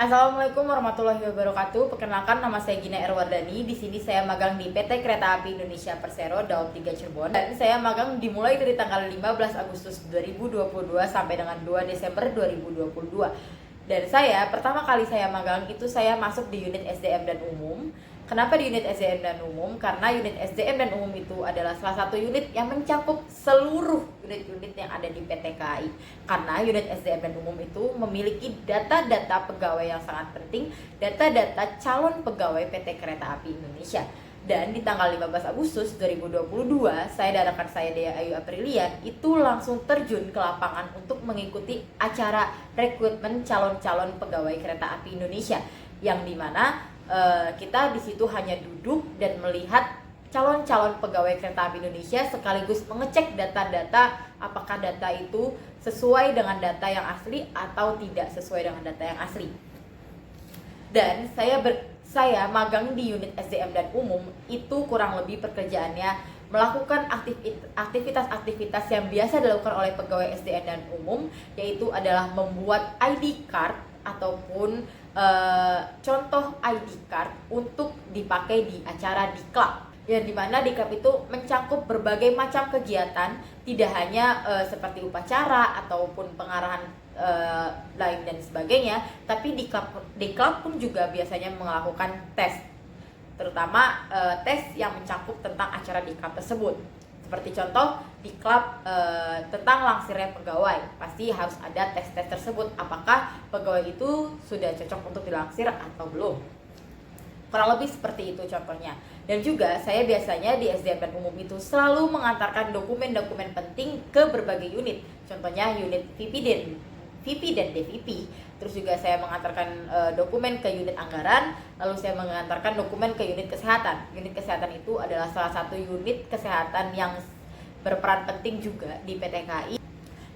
Assalamualaikum warahmatullahi wabarakatuh. Perkenalkan, nama saya Gina Erwardani. Di sini saya magang di PT Kereta Api Indonesia Persero Daob 3 Cirebon. Dan saya magang dimulai dari tanggal 15 Agustus 2022 sampai dengan 2 Desember 2022. Dan pertama kali saya magang itu saya masuk di unit SDM dan umum. Kenapa di unit SDM dan umum? Karena unit SDM dan umum itu adalah salah satu unit yang mencakup seluruh unit-unit yang ada di PT KAI. Karena unit SDM dan umum itu memiliki data-data pegawai yang sangat penting, data-data calon pegawai PT Kereta Api Indonesia. Dan di tanggal 15 Agustus 2022, saya dan rekan saya Dea Ayu Aprilia itu langsung terjun ke lapangan untuk mengikuti acara rekrutmen calon-calon pegawai Kereta Api Indonesia, yang dimana kita di situ hanya duduk dan melihat calon-calon pegawai Kereta Api Indonesia sekaligus mengecek data-data apakah data itu sesuai dengan data yang asli atau tidak sesuai dengan data yang asli. Dan saya magang di unit SDM dan umum itu kurang lebih pekerjaannya melakukan aktivitas-aktivitas yang biasa dilakukan oleh pegawai SDM dan umum, yaitu adalah membuat ID card ataupun contoh ID card untuk dipakai di acara Diklat, yang dimana Diklat itu mencakup berbagai macam kegiatan, tidak hanya seperti upacara ataupun pengarahan lain dan sebagainya, tapi Diklat pun juga biasanya melakukan tes, terutama tes yang mencakup tentang acara Diklat tersebut. Seperti contoh Diklat tentang langsirnya pegawai, pasti harus ada tes-tes tersebut, apakah pegawai itu sudah cocok untuk dilangsir atau belum. Kurang lebih seperti itu contohnya. Dan juga saya biasanya di SDM dan umum itu selalu mengantarkan dokumen-dokumen penting ke berbagai unit, contohnya unit VP dan DVP. Terus juga saya mengantarkan dokumen ke unit anggaran, lalu saya mengantarkan dokumen ke unit kesehatan. Unit kesehatan itu adalah salah satu unit kesehatan yang berperan penting juga di PT KAI.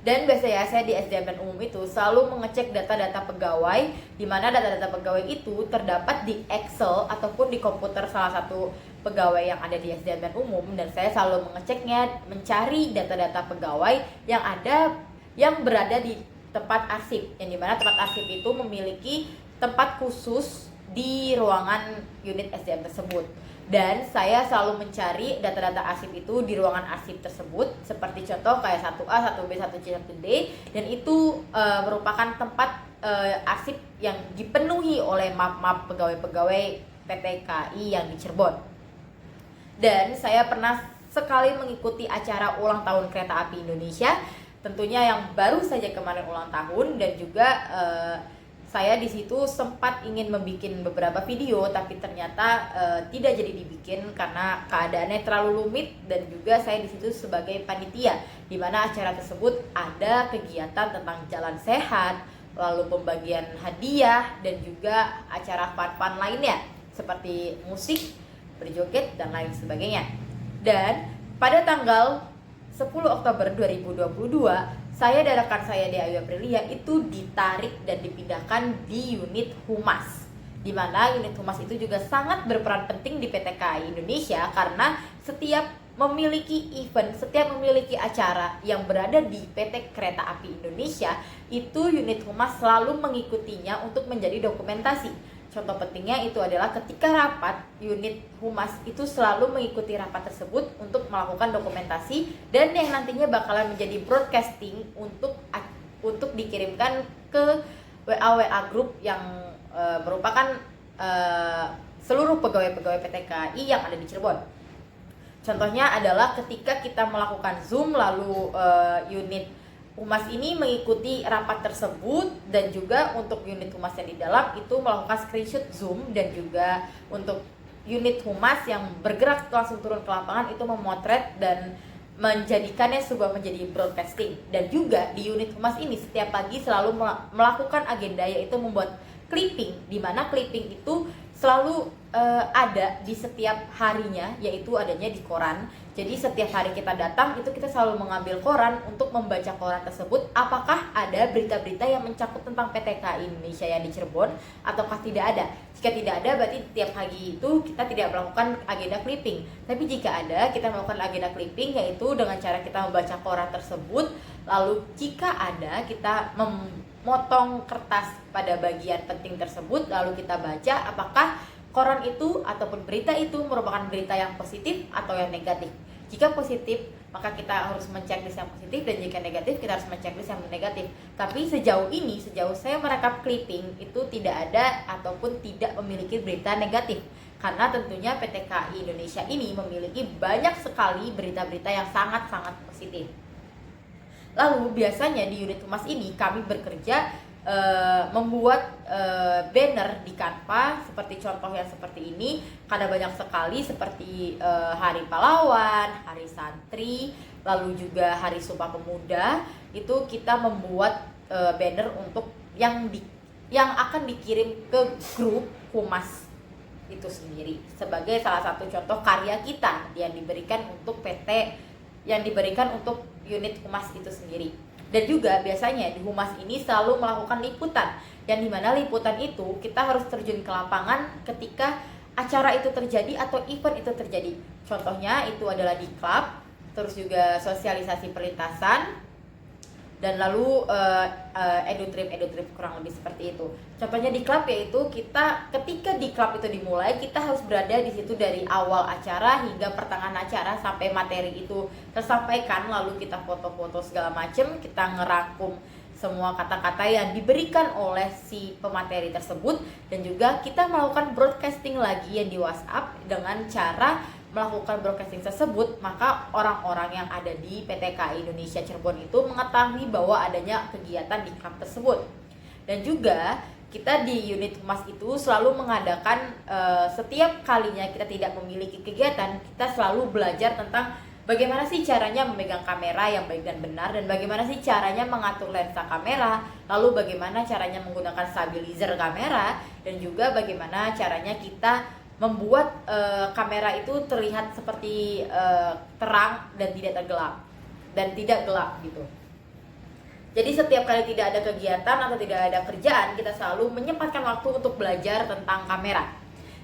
Dan biasanya saya di SDM dan umum itu selalu mengecek data-data pegawai, di mana data-data pegawai itu terdapat di Excel ataupun di komputer salah satu pegawai yang ada di SDM dan umum. Dan saya selalu mengeceknya, mencari data-data pegawai yang berada di tempat arsip, yang dimana tempat arsip itu memiliki tempat khusus di ruangan unit SDM tersebut. Dan saya selalu mencari data-data arsip itu di ruangan arsip tersebut, seperti contoh kayak 1A, 1B, 1C, 1D, dan itu merupakan tempat arsip yang dipenuhi oleh map-map pegawai-pegawai PT KAI yang di Cirebon. Dan saya pernah sekali mengikuti acara ulang tahun Kereta Api Indonesia, tentunya yang baru saja kemarin ulang tahun, dan juga saya di situ sempat ingin membuat beberapa video, tapi ternyata tidak jadi dibikin karena keadaannya terlalu rumit, dan juga saya di situ sebagai panitia, di mana acara tersebut ada kegiatan tentang jalan sehat, lalu pembagian hadiah, dan juga acara fun-fun lainnya seperti musik, berjoget, dan lain sebagainya. Dan pada tanggal 10 Oktober 2022, saya dan rekan saya Dea Ayu Aprilia itu ditarik dan dipindahkan di unit Humas, di mana unit Humas itu juga sangat berperan penting di PT KAI Indonesia, karena setiap memiliki event, setiap memiliki acara yang berada di PT Kereta Api Indonesia, itu unit Humas selalu mengikutinya untuk menjadi dokumentasi. Contoh pentingnya itu adalah ketika rapat, unit Humas itu selalu mengikuti rapat tersebut untuk melakukan dokumentasi, dan yang nantinya bakalan menjadi broadcasting untuk dikirimkan ke WA group yang merupakan seluruh pegawai-pegawai PT KAI yang ada di Cirebon. Contohnya adalah ketika kita melakukan Zoom, lalu unit Humas ini mengikuti rapat tersebut, dan juga untuk unit Humas yang di dalam itu melakukan screenshot Zoom, dan juga untuk unit Humas yang bergerak langsung turun ke lapangan itu memotret dan menjadikannya menjadi broadcasting. Dan juga di unit Humas ini setiap pagi selalu melakukan agenda, yaitu membuat clipping, di mana clipping itu selalu ada di setiap harinya, yaitu adanya di koran. Jadi setiap hari kita datang itu kita selalu mengambil koran untuk membaca koran tersebut, apakah ada berita-berita yang mencakup tentang PT KAI Indonesia yang di Cirebon ataukah tidak ada. Jika tidak ada, berarti tiap pagi itu kita tidak melakukan agenda clipping. Tapi jika ada, kita melakukan agenda clipping, yaitu dengan cara kita membaca koran tersebut. Lalu jika ada, kita motong kertas pada bagian penting tersebut, lalu kita baca apakah koran itu ataupun berita itu merupakan berita yang positif atau yang negatif. Jika positif, maka kita harus menceklis yang positif, dan jika negatif, kita harus menceklis yang negatif. Tapi sejauh ini, sejauh saya merekap clipping, itu tidak ada ataupun tidak memiliki berita negatif. Karena tentunya PT KAI Indonesia ini memiliki banyak sekali berita-berita yang sangat-sangat positif. Lalu biasanya di unit humas ini kami bekerja membuat banner di Canva seperti contoh yang seperti ini, karena banyak sekali seperti Hari Pahlawan, Hari Santri, lalu juga Hari Sumpah Pemuda. Itu kita membuat banner untuk yang akan dikirim ke grup humas itu sendiri, sebagai salah satu contoh karya kita yang diberikan untuk unit humas itu sendiri. Dan juga biasanya di humas ini selalu melakukan liputan, yang dimana liputan itu kita harus terjun ke lapangan ketika acara itu terjadi atau event itu terjadi. Contohnya itu adalah di klub, terus juga sosialisasi perlintasan, dan lalu edu-trip kurang lebih seperti itu. Contohnya di klub yaitu kita ketika di klub itu dimulai, kita harus berada di situ dari awal acara hingga pertengahan acara sampai materi itu tersampaikan, lalu kita foto-foto segala macam, kita ngerangkum semua kata-kata yang diberikan oleh si pemateri tersebut, dan juga kita melakukan broadcasting lagi yang di WhatsApp. Dengan cara melakukan broadcasting tersebut, maka orang-orang yang ada di PT KAI Indonesia Cirebon itu mengetahui bahwa adanya kegiatan di klub tersebut. Dan juga kita di unit humas itu selalu mengadakan setiap kalinya kita tidak memiliki kegiatan, kita selalu belajar tentang bagaimana sih caranya memegang kamera yang baik dan benar, dan bagaimana sih caranya mengatur lensa kamera, lalu bagaimana caranya menggunakan stabilizer kamera, dan juga bagaimana caranya kita membuat kamera itu terlihat seperti terang dan tidak gelap gitu. Jadi setiap kali tidak ada kegiatan atau tidak ada kerjaan, kita selalu menyempatkan waktu untuk belajar tentang kamera.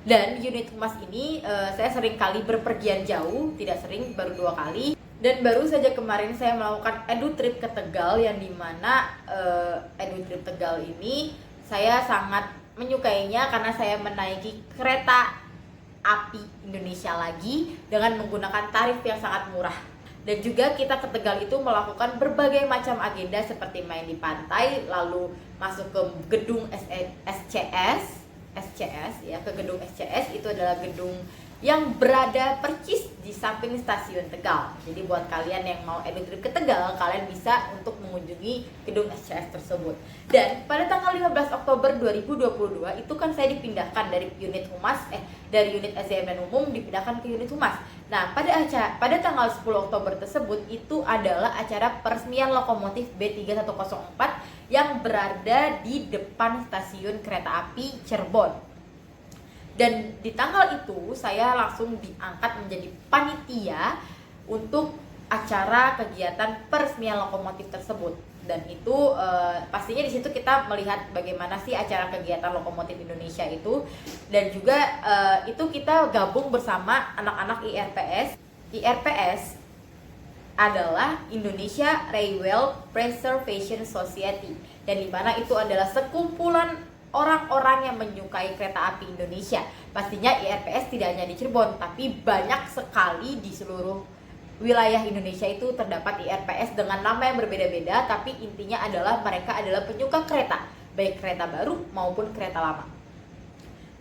Dan di unit humas ini saya sering kali berpergian jauh, tidak sering, baru 2 kali. Dan baru saja kemarin saya melakukan edu trip ke Tegal, yang dimana edu trip Tegal ini saya sangat menyukainya karena saya menaiki kereta api Indonesia lagi dengan menggunakan tarif yang sangat murah. Dan juga kita ke Tegal itu melakukan berbagai macam agenda seperti main di pantai, lalu masuk ke gedung SCS ya, ke gedung SCS. Itu adalah gedung yang berada percis di samping stasiun Tegal. Jadi buat kalian yang mau edu trip ke Tegal, kalian bisa untuk mengunjungi gedung SCS tersebut. Dan pada tanggal 15 Oktober 2022 itu kan saya dipindahkan dari unit humas dari unit SDM dan umum dipindahkan ke unit humas. Nah, pada tanggal 10 Oktober tersebut itu adalah acara peresmian lokomotif B3104 yang berada di depan stasiun kereta api Cirebon. Dan di tanggal itu saya langsung diangkat menjadi panitia untuk acara kegiatan peresmian lokomotif tersebut. Dan itu pastinya di situ kita melihat bagaimana sih acara kegiatan lokomotif Indonesia itu. Dan juga itu kita gabung bersama anak-anak IRPS. IRPS adalah Indonesia Railway Preservation Society, dan dimana itu adalah sekumpulan orang-orang yang menyukai kereta api Indonesia. Pastinya IRPS tidak hanya di Cirebon, tapi banyak sekali di seluruh wilayah Indonesia itu terdapat IRPS dengan nama yang berbeda-beda, tapi intinya adalah mereka adalah penyuka kereta, baik kereta baru maupun kereta lama.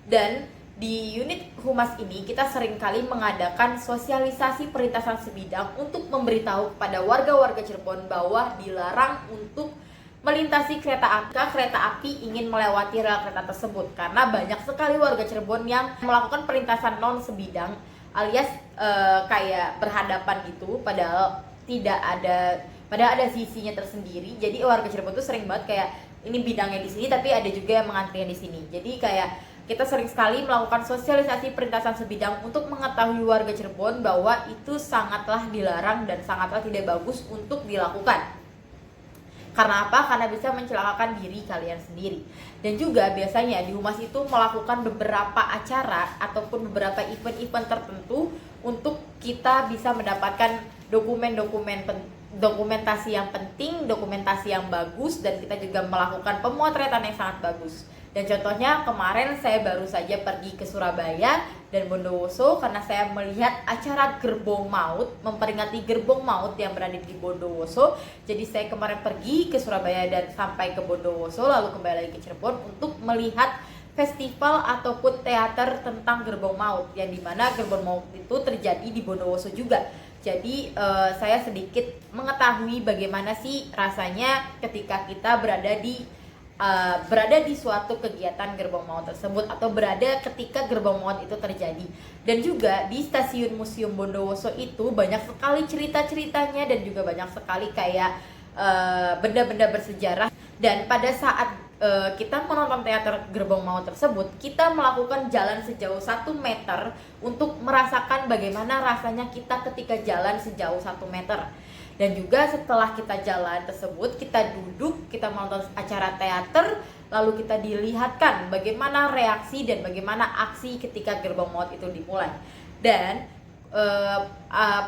Dan di unit humas ini kita seringkali mengadakan sosialisasi perlintasan sebidang untuk memberitahu kepada warga-warga Cirebon bahwa dilarang untuk melintasi kereta api ingin melewati rel kereta tersebut, karena banyak sekali warga Cirebon yang melakukan perlintasan non sebidang alias kayak berhadapan gitu, padahal ada sisinya tersendiri. Jadi warga Cirebon tuh sering banget kayak ini bidangnya di sini tapi ada juga yang mengantrian di sini. Jadi kayak kita sering sekali melakukan sosialisasi perlintasan sebidang untuk mengetahui warga Cirebon bahwa itu sangatlah dilarang dan sangatlah tidak bagus untuk dilakukan. Karena apa? Karena bisa mencelakakan diri kalian sendiri. Dan juga biasanya di humas itu melakukan beberapa acara ataupun beberapa event-event tertentu untuk kita bisa mendapatkan dokumen-dokumen dokumentasi yang penting, dokumentasi yang bagus, dan kita juga melakukan pemotretan yang sangat bagus. Dan contohnya kemarin saya baru saja pergi ke Surabaya dan Bondowoso karena saya melihat acara Gerbong Maut, memperingati Gerbong Maut yang berada di Bondowoso. Jadi saya kemarin pergi ke Surabaya dan sampai ke Bondowoso, lalu kembali lagi ke Cirebon untuk melihat festival ataupun teater tentang Gerbong Maut, yang dimana Gerbong Maut itu terjadi di Bondowoso juga. Jadi saya sedikit mengetahui bagaimana sih rasanya ketika kita berada di suatu kegiatan Gerbong Maut tersebut, atau berada ketika Gerbong Maut itu terjadi. Dan juga di Stasiun Museum Bondowoso itu banyak sekali cerita-ceritanya dan juga banyak sekali kayak benda-benda bersejarah. Dan pada saat kita menonton teater Gerbong Maut tersebut, kita melakukan jalan sejauh 1 meter untuk merasakan bagaimana rasanya kita ketika jalan sejauh 1 meter. Dan juga setelah kita jalan tersebut, kita duduk, kita menonton acara teater, lalu kita dilihatkan bagaimana reaksi dan bagaimana aksi ketika Gerbong Maut itu dimulai. Dan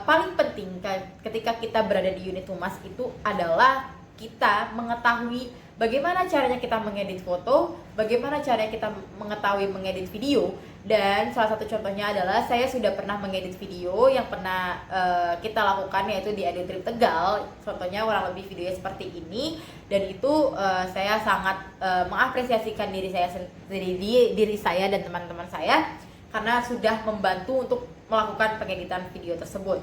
paling penting ketika kita berada di unit humas itu adalah kita mengetahui bagaimana caranya kita mengedit foto, bagaimana caranya kita mengetahui mengedit video. Dan salah satu contohnya adalah saya sudah pernah mengedit video yang pernah kita lakukan, yaitu di Edit Tegal. Contohnya kurang lebih videonya seperti ini, dan itu saya sangat mengapresiasikan diri saya dan teman-teman saya karena sudah membantu untuk melakukan pengeditan video tersebut.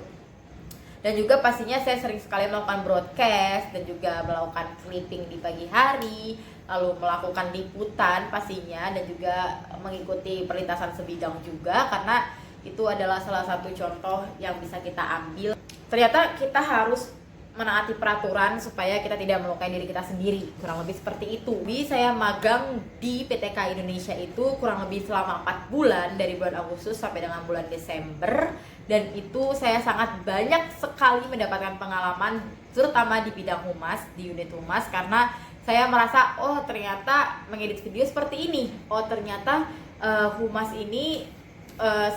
Dan juga pastinya saya sering sekali melakukan broadcast dan juga melakukan clipping di pagi hari, lalu melakukan liputan pastinya, dan juga mengikuti perlintasan sebidang juga, karena itu adalah salah satu contoh yang bisa kita ambil. Ternyata kita harus menaati peraturan supaya kita tidak melukai diri kita sendiri, kurang lebih seperti itu. Jadi saya magang di PTK Indonesia itu kurang lebih selama 4 bulan, dari bulan Agustus sampai dengan bulan Desember. Dan itu saya sangat banyak sekali mendapatkan pengalaman, terutama di bidang humas, di unit humas, karena saya merasa, oh ternyata mengedit video seperti ini, oh ternyata humas ini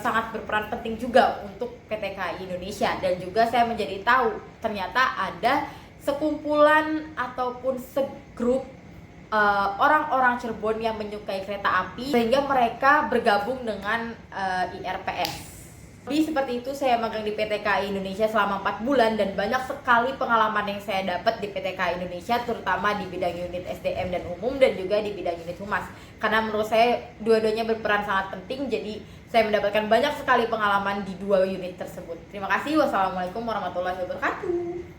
sangat berperan penting juga untuk PTK Indonesia. Dan juga saya menjadi tahu ternyata ada sekumpulan ataupun segrup orang-orang Cirebon yang menyukai kereta api, sehingga mereka bergabung dengan IRPS. Jadi seperti itu saya magang di PTK Indonesia selama 4 bulan, dan banyak sekali pengalaman yang saya dapat di PTK Indonesia, terutama di bidang unit SDM dan umum, dan juga di bidang unit humas. Karena menurut saya dua-duanya berperan sangat penting, jadi saya mendapatkan banyak sekali pengalaman di 2 unit tersebut. Terima kasih. Wassalamualaikum warahmatullahi wabarakatuh.